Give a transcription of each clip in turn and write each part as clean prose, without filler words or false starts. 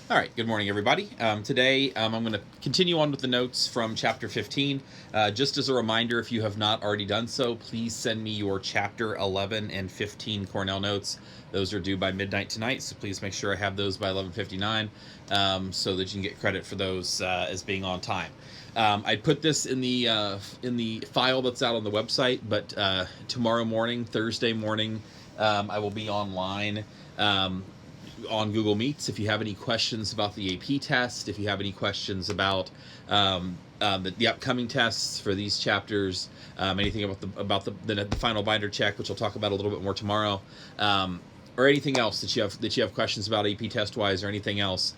All right, good morning, everybody. Today, I'm going to continue on with the notes from Chapter 15. Just as a reminder, if you have not already done so, please send me your Chapter 11 and 15 Cornell notes. Those are due by midnight tonight, so please make sure I have those by 11:59 so that you can get credit for those as being on time. I put this in the file that's out on the website, but tomorrow morning, Thursday morning, I will be online. On Google Meets. If you have any questions about the AP test, if you have any questions about the upcoming tests for these chapters, anything about the final binder check, which I'll talk about a little bit more tomorrow, or anything else that you have questions about AP test wise, or anything else,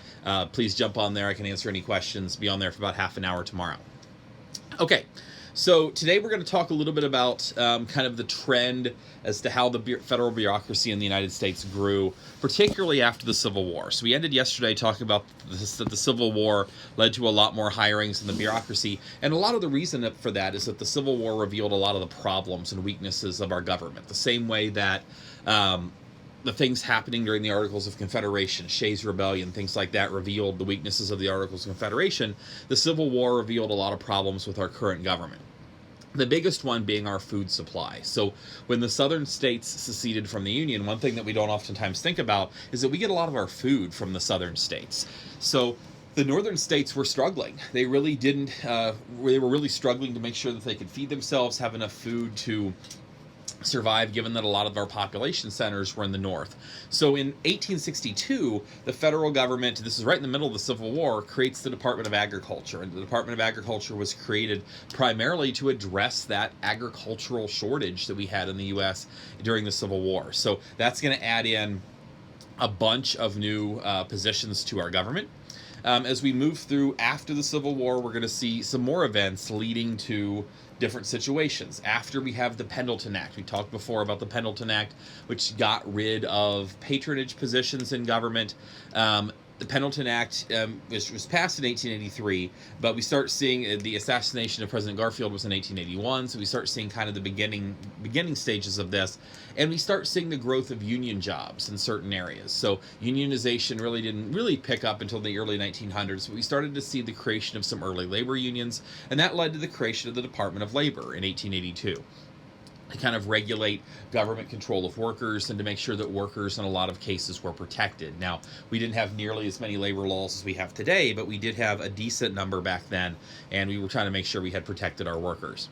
please jump on there. I can answer any questions. Be on there for about half an hour tomorrow. Okay. So today we're going to talk a little bit about kind of the trend as to how the federal bureaucracy in the United States grew, particularly after the Civil War. So we ended yesterday talking about that the Civil War led to a lot more hirings in the bureaucracy, and a lot of the reason for that is that the Civil War revealed a lot of the problems and weaknesses of our government, the same way that the things happening during the Articles of Confederation, Shays' Rebellion, things like that revealed the weaknesses of the Articles of Confederation. The Civil War revealed a lot of problems with our current government. The biggest one being our food supply. So when the southern states seceded from the Union, one thing that we don't oftentimes think about is that we get a lot of our food from the southern states. So the northern states were struggling. They really didn't, they were really struggling to make sure that they could feed themselves, have enough food to survive, given that a lot of our population centers were in the north. So in 1862, the federal government, this is right in the middle of the Civil War, creates the Department of Agriculture. And the Department of Agriculture was created primarily to address that agricultural shortage that we had in the U.S. during the Civil War. So that's going to add in a bunch of new positions to our government. As we move through after the Civil War, we're going to see some more events leading to different situations. After we have the Pendleton Act, we talked before about the Pendleton Act, which got rid of patronage positions in government. The Pendleton Act was passed in 1883, but we start seeing the assassination of President Garfield was in 1881, so we start seeing kind of the beginning stages of this, and we start seeing the growth of union jobs in certain areas. So unionization really didn't pick up until the early 1900s, but we started to see the creation of some early labor unions, and that led to the creation of the Department of Labor in 1882. To kind of regulate government control of workers and to make sure that workers in a lot of cases were protected. Now, we didn't have nearly as many labor laws as we have today, but we did have a decent number back then, and we were trying to make sure we had protected our workers.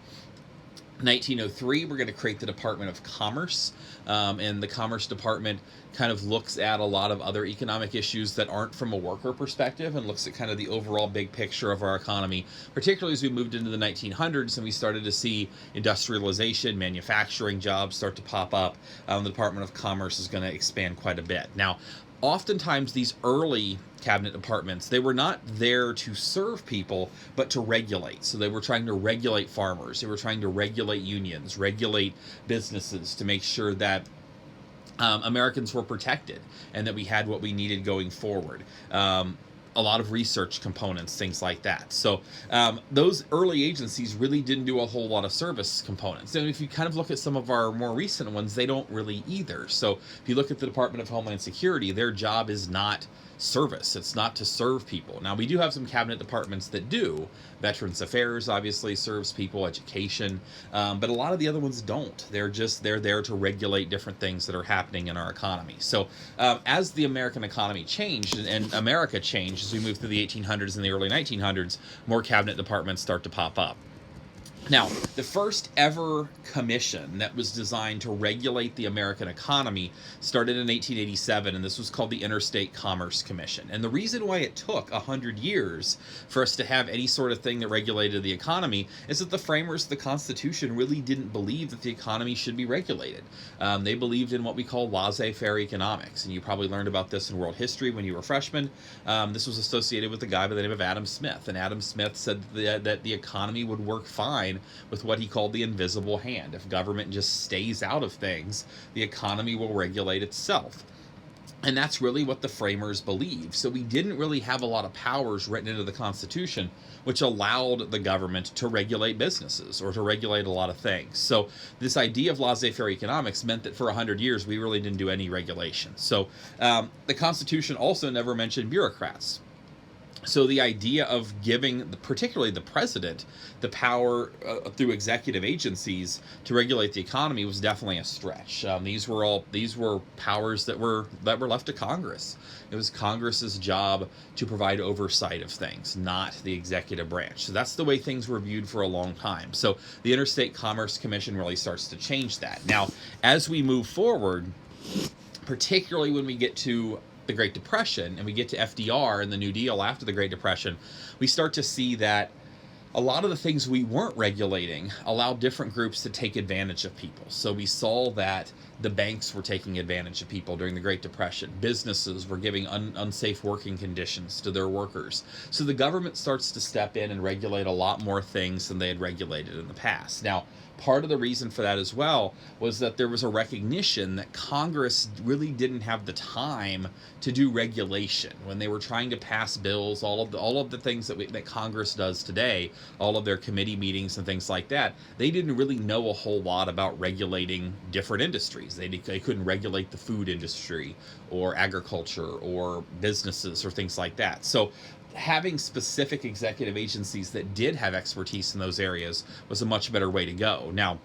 1903, we're going to create the Department of Commerce, and the Commerce Department kind of looks at a lot of other economic issues that aren't from a worker perspective and looks at kind of the overall big picture of our economy, particularly as we moved into the 1900s and we started to see industrialization, manufacturing jobs start to pop up. The Department of Commerce is going to expand quite a bit. Now, oftentimes these early cabinet departments, they were not there to serve people, but to regulate. So they were trying to regulate farmers. They were trying to regulate unions, regulate businesses to make sure that Americans were protected and that we had what we needed going forward. A lot of research components, things like that. So those early agencies really didn't do a whole lot of service components. And if you kind of look at some of our more recent ones, they don't really either. So if you look at the Department of Homeland Security, their job is not service. It's not to serve people. Now, we do have some cabinet departments that do. Veterans Affairs obviously serves people, education, but a lot of the other ones don't. They're there to regulate different things that are happening in our economy. So as the American economy changed and America changed as we moved through the 1800s and the early 1900s, more cabinet departments start to pop up. Now, the first ever commission that was designed to regulate the American economy started in 1887, and this was called the Interstate Commerce Commission. And the reason why it took 100 years for us to have any sort of thing that regulated the economy is that the framers of the Constitution really didn't believe that the economy should be regulated. They believed in what we call laissez-faire economics, and you probably learned about this in world history when you were freshmen. This was associated with a guy by the name of Adam Smith, and Adam Smith said that the economy would work fine with what he called the invisible hand. If government just stays out of things, the economy will regulate itself. And that's really what the framers believed. So we didn't really have a lot of powers written into the Constitution, which allowed the government to regulate businesses or to regulate a lot of things. So this idea of laissez-faire economics meant that for 100 years we really didn't do any regulation. So the Constitution also never mentioned bureaucrats. So the idea of giving, particularly the president, the power through executive agencies to regulate the economy was definitely a stretch. These were powers that were left to Congress. It was Congress's job to provide oversight of things, not the executive branch. So that's the way things were viewed for a long time. So the Interstate Commerce Commission really starts to change that. Now, as we move forward, particularly when we get to the Great Depression and we get to FDR and the New Deal after the Great Depression, we start to see that a lot of the things we weren't regulating allowed different groups to take advantage of people. So we saw that the banks were taking advantage of people during the Great Depression. Businesses were giving unsafe working conditions to their workers. So the government starts to step in and regulate a lot more things than they had regulated in the past. Now, part of the reason for that as well was that there was a recognition that Congress really didn't have the time to do regulation when they were trying to pass bills, all of the things that Congress does today, all of their committee meetings and things like that. They didn't really know a whole lot about regulating different industries. They couldn't regulate the food industry or agriculture or businesses or things like that. So having specific executive agencies that did have expertise in those areas was a much better way to go. Now,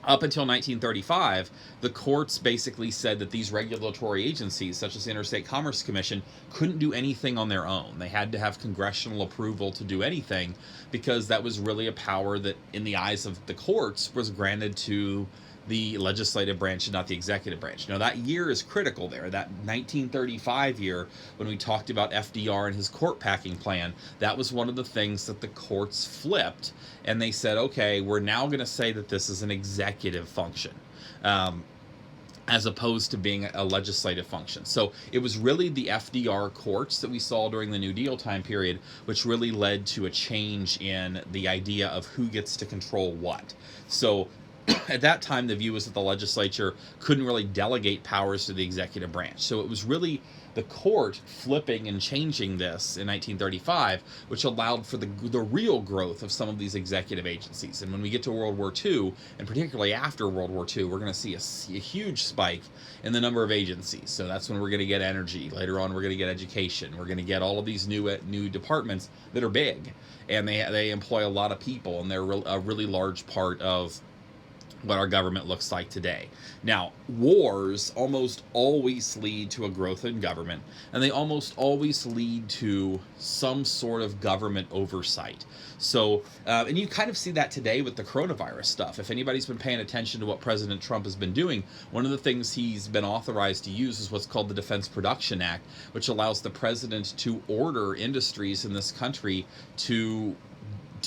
up until 1935, the courts basically said that these regulatory agencies, such as the Interstate Commerce Commission, couldn't do anything on their own. They had to have congressional approval to do anything, because that was really a power that, in the eyes of the courts, was granted to the legislative branch and not the executive branch. Now, that year is critical there. That 1935 year, when we talked about FDR and his court packing plan, that was one of the things that the courts flipped, and they said, okay, we're now going to say that this is an executive function, as opposed to being a legislative function. So it was really the FDR courts that we saw during the New Deal time period, which really led to a change in the idea of who gets to control what. So at that time, the view was that the legislature couldn't really delegate powers to the executive branch. So it was really the court flipping and changing this in 1935, which allowed for the real growth of some of these executive agencies. And when we get to World War II, and particularly after World War II, we're going to see a huge spike in the number of agencies. So that's when we're going to get energy. Later on, we're going to get education. We're going to get all of these new departments that are big, and they employ a lot of people, and they're a really large part of what our government looks like today. Now, wars almost always lead to a growth in government, and they almost always lead to some sort of government oversight. So, and you kind of see that today with the coronavirus stuff. If anybody's been paying attention to what President Trump has been doing, one of the things he's been authorized to use is what's called the Defense Production Act, which allows the president to order industries in this country to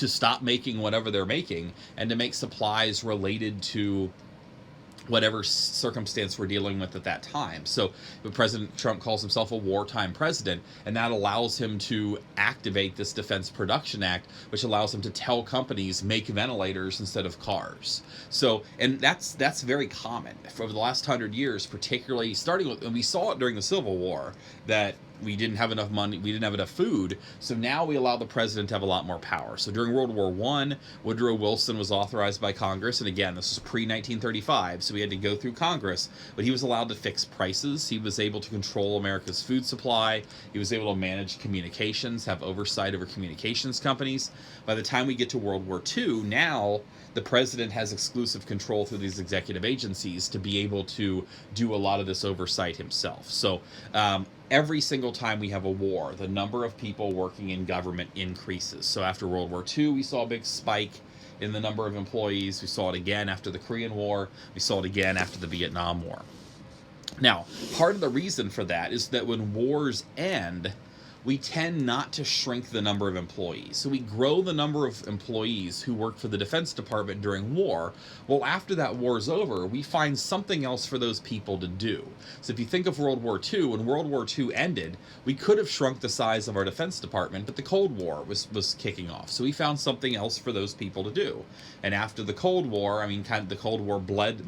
stop making whatever they're making and to make supplies related to whatever circumstance we're dealing with at that time. So President Trump calls himself a wartime president, and that allows him to activate this Defense Production Act, which allows him to tell companies, make ventilators instead of cars. So, and that's very common. For the last 100 years, particularly starting with, and we saw it during the Civil War, that we didn't have enough money, we didn't have enough food, so now we allow the president to have a lot more power. So during World War I, Woodrow Wilson was authorized by Congress, and again, this was pre-1935, so we had to go through Congress, but he was allowed to fix prices, he was able to control America's food supply, he was able to manage communications, have oversight over communications companies. By the time we get to World War II, now the president has exclusive control through these executive agencies to be able to do a lot of this oversight himself. So every single time we have a war, the number of people working in government increases. So after World War II, we saw a big spike in the number of employees. We saw it again after the Korean War. We saw it again after the Vietnam War. Now, part of the reason for that is that when wars end, we tend not to shrink the number of employees. So we grow the number of employees who work for the Defense Department during war. Well, after that war's over, we find something else for those people to do. So if you think of World War II, when World War II ended, we could have shrunk the size of our Defense Department, but the Cold War was kicking off. So we found something else for those people to do. And after the Cold War, I mean, kind of the Cold War bled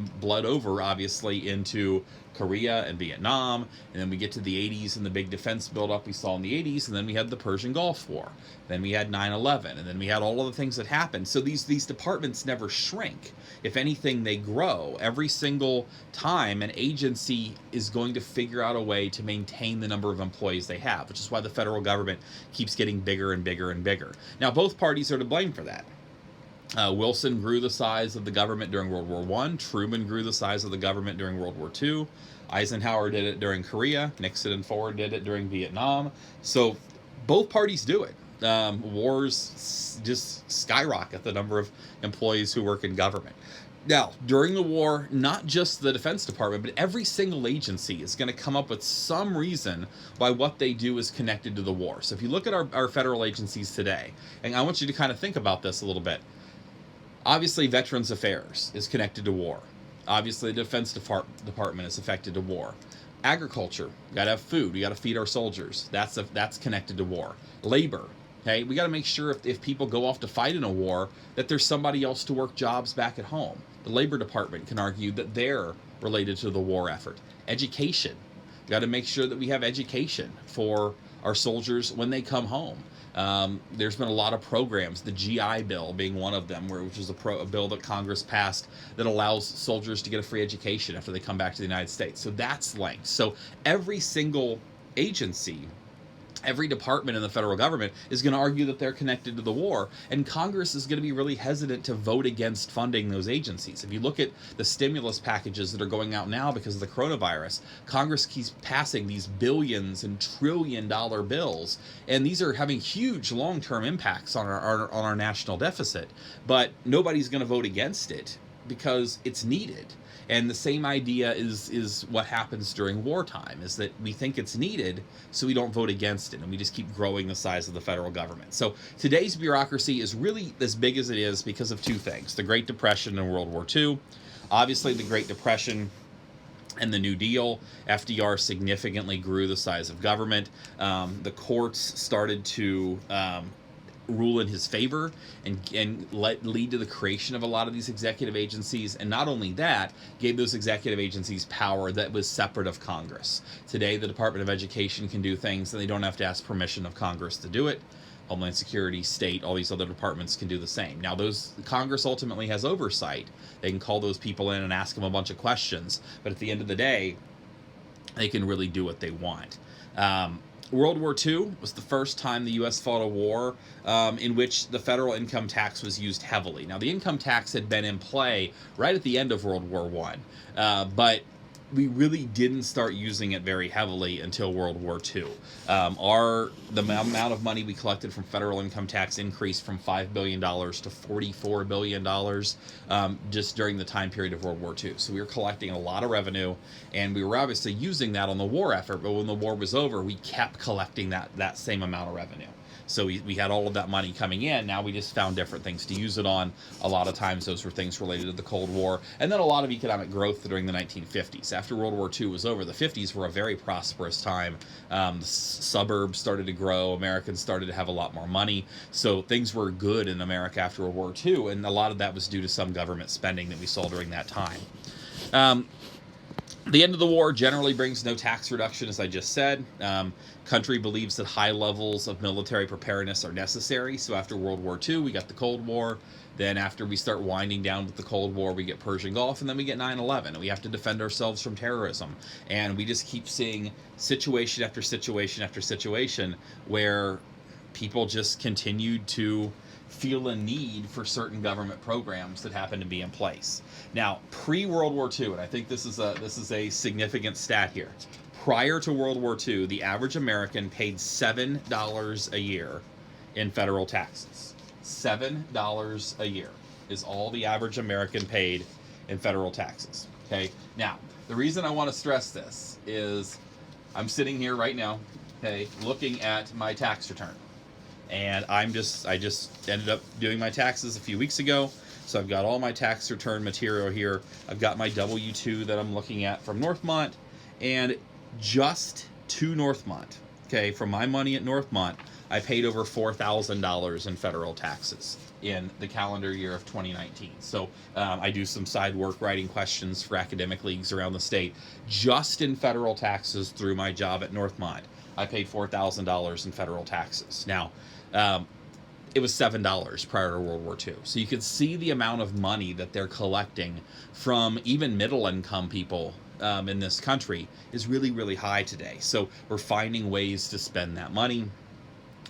over, obviously, into Korea and Vietnam, and then we get to the 80s and the big defense buildup we saw in the 80s, and then we had the Persian Gulf War, then we had 9/11, and then we had all of the things that happened. So these departments never shrink. If anything, they grow. Every single time an agency is going to figure out a way to maintain the number of employees they have, which is why the federal government keeps getting bigger and bigger and bigger. Now, both parties are to blame for that. Wilson grew the size of the government during World War I. Truman grew the size of the government during World War II. Eisenhower did it during Korea. Nixon and Ford did it during Vietnam. So both parties do it. Wars just skyrocket the number of employees who work in government. Now, during the war, not just the Defense Department, but every single agency is going to come up with some reason why what they do is connected to the war. So if you look at our federal agencies today, and I want you to kind of think about this a little bit. Obviously, Veterans Affairs is connected to war. Obviously, the Defense Department is affected to war. Agriculture, we got to have food. We got to feed our soldiers. That's connected to war. Labor, okay? We got to make sure if people go off to fight in a war, that there's somebody else to work jobs back at home. The Labor Department can argue that they're related to the war effort. Education, we got to make sure that we have education for our soldiers when they come home. There's been a lot of programs, the GI Bill being one of them, which is a bill that Congress passed that allows soldiers to get a free education after they come back to the United States. So that's linked. So every single agency, every department in the federal government is going to argue that they're connected to the war, and Congress is going to be really hesitant to vote against funding those agencies. If you look at the stimulus packages that are going out now because of the coronavirus, Congress keeps passing these billions and trillion-dollar bills, and these are having huge long-term impacts on our national deficit, but nobody's going to vote against it because it's needed. And the same idea is what happens during wartime, is that we think it's needed, so we don't vote against it, and we just keep growing the size of the federal government. So today's bureaucracy is really as big as it is because of two things: the Great Depression and World War II. Obviously, the Great Depression and the New Deal, FDR significantly grew the size of government. The courts started to rule in his favor and lead to the creation of a lot of these executive agencies, and not only that, gave those executive agencies power that was separate of Congress. Today, the Department of Education can do things and they don't have to ask permission of Congress to do it. Homeland Security, State, all these other departments can do the same. Now, Congress ultimately has oversight. They can call those people in and ask them a bunch of questions, but at the end of the day, they can really do what they want. World War II was the first time the U.S. fought a war in which the federal income tax was used heavily. Now, the income tax had been in play right at the end of World War I, but we really didn't start using it very heavily until World War II. The amount of money we collected from federal income tax increased from $5 billion to $44 billion just during the time period of World War II. So we were collecting a lot of revenue, and we were obviously using that on the war effort, but when the war was over, we kept collecting that same amount of revenue. So we had all of that money coming in. Now we just found different things to use it on. A lot of times those were things related to the Cold War. And then a lot of economic growth during the 1950s. After World War II was over, the 50s were a very prosperous time. The suburbs started to grow. Americans started to have a lot more money. So things were good in America after World War II. And a lot of that was due to some government spending that we saw during that time. The end of the war generally brings no tax reduction, as I just said. Country believes that high levels of military preparedness are necessary. So after World War II, we got the Cold War. Then after we start winding down with the Cold War, we get Persian Gulf, and then we get 9/11. And we have to defend ourselves from terrorism. And we just keep seeing situation after situation after situation where people just continued to feel a need for certain government programs that happen to be in place. Now, pre-World War II, and I think this is a significant stat here. Prior to World War II, the average American paid $7 a year in federal taxes. $7 a year is all the average American paid in federal taxes. Okay. Now, the reason I want to stress this is I'm sitting here right now, okay, looking at my tax return. And I just ended up doing my taxes a few weeks ago. So I've got all my tax return material here. I've got my W-2 that I'm looking at from Northmont, and just to Northmont, okay, from my money at Northmont, I paid over $4,000 in federal taxes in the calendar year of 2019. So I do some side work writing questions for academic leagues around the state. Just in federal taxes through my job at Northmont, I paid $4,000 in federal taxes. Now, it was $7 prior to World War II. So you can see the amount of money that they're collecting from even middle income people in this country is really, really high today. So we're finding ways to spend that money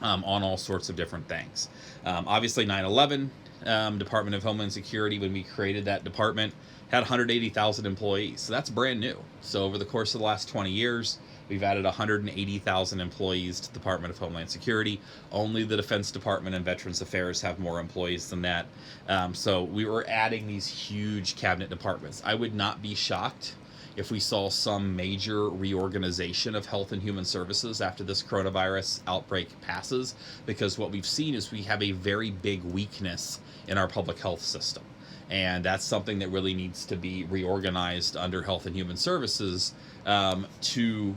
on all sorts of different things. Obviously 9/11, Department of Homeland Security, when we created that department, had 180,000 employees. So that's brand new. So over the course of the last 20 years, we've added 180,000 employees to the Department of Homeland Security. Only the Defense Department and Veterans Affairs have more employees than that. So we were adding these huge cabinet departments. I would not be shocked if we saw some major reorganization of Health and Human Services after this coronavirus outbreak passes, because what we've seen is we have a very big weakness in our public health system. And that's something that really needs to be reorganized under Health and Human Services to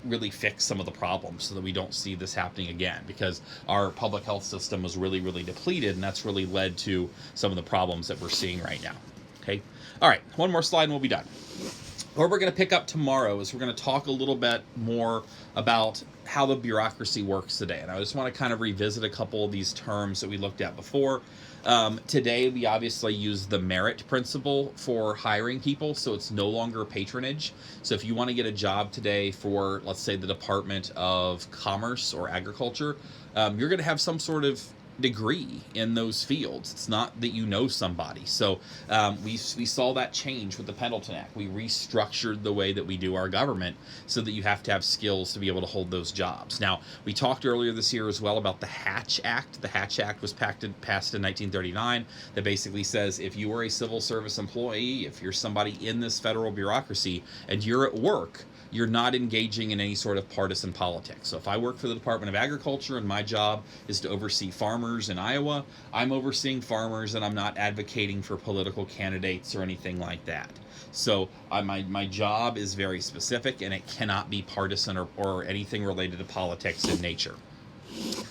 really fix some of the problems so that we don't see this happening again, because our public health system was really, really depleted, and that's really led to some of the problems that we're seeing right now. Okay. All right. One more slide and we'll be done. What we're going to pick up tomorrow is we're going to talk a little bit more about how the bureaucracy works today. And I just want to kind of revisit a couple of these terms that we looked at before. Today, we obviously use the merit principle for hiring people, so it's no longer patronage. So if you want to get a job today for, let's say, the Department of Commerce or Agriculture, you're going to have some sort of degree in those fields. It's not that you know somebody. So we saw that change with the Pendleton Act. We restructured the way that we do our government so that you have to have skills to be able to hold those jobs. Now, we talked earlier this year as well about the Hatch Act. The Hatch Act was passed in 1939 that basically says if you are a civil service employee, if you're somebody in this federal bureaucracy and you're at work, you're not engaging in any sort of partisan politics. So if I work for the Department of Agriculture and my job is to oversee farmers in Iowa, I'm overseeing farmers and I'm not advocating for political candidates or anything like that. So my job is very specific and it cannot be partisan or anything related to politics in nature.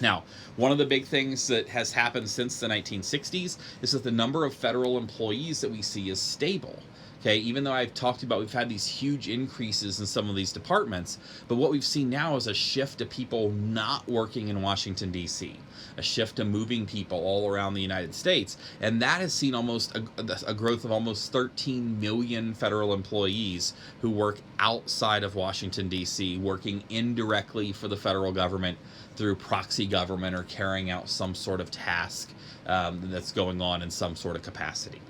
Now, one of the big things that has happened since the 1960s is that the number of federal employees that we see is stable. Okay, even though I've talked about we've had these huge increases in some of these departments, but what we've seen now is a shift to people not working in Washington, D.C., a shift to moving people all around the United States, and that has seen almost a growth of almost 13 million federal employees who work outside of Washington, D.C., working indirectly for the federal government through proxy government or carrying out some sort of task that's going on in some sort of capacity.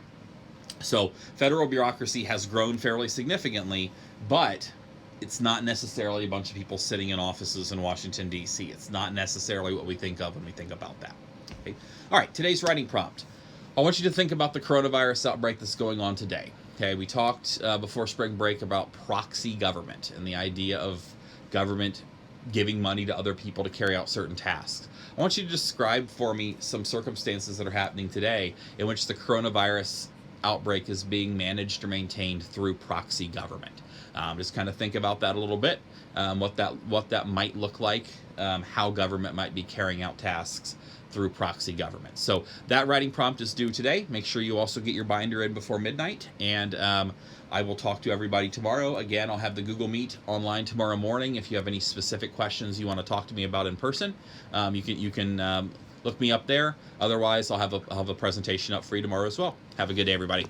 So federal bureaucracy has grown fairly significantly, but it's not necessarily a bunch of people sitting in offices in Washington, D.C. It's not necessarily what we think of when we think about that. Okay? All right, today's writing prompt. I want you to think about the coronavirus outbreak that's going on today. Okay, we talked before spring break about proxy government and the idea of government giving money to other people to carry out certain tasks. I want you to describe for me some circumstances that are happening today in which the coronavirus outbreak is being managed or maintained through proxy government. Just kind of think about that a little bit, what that might look like, how government might be carrying out tasks through proxy government. So that writing prompt is due today. Make sure you also get your binder in before midnight, and I will talk to everybody tomorrow. Again, I'll have the Google Meet online tomorrow morning. If you have any specific questions you want to talk to me about in person, you can look me up there. Otherwise, I'll have a presentation up for you tomorrow as well. Have a good day, everybody.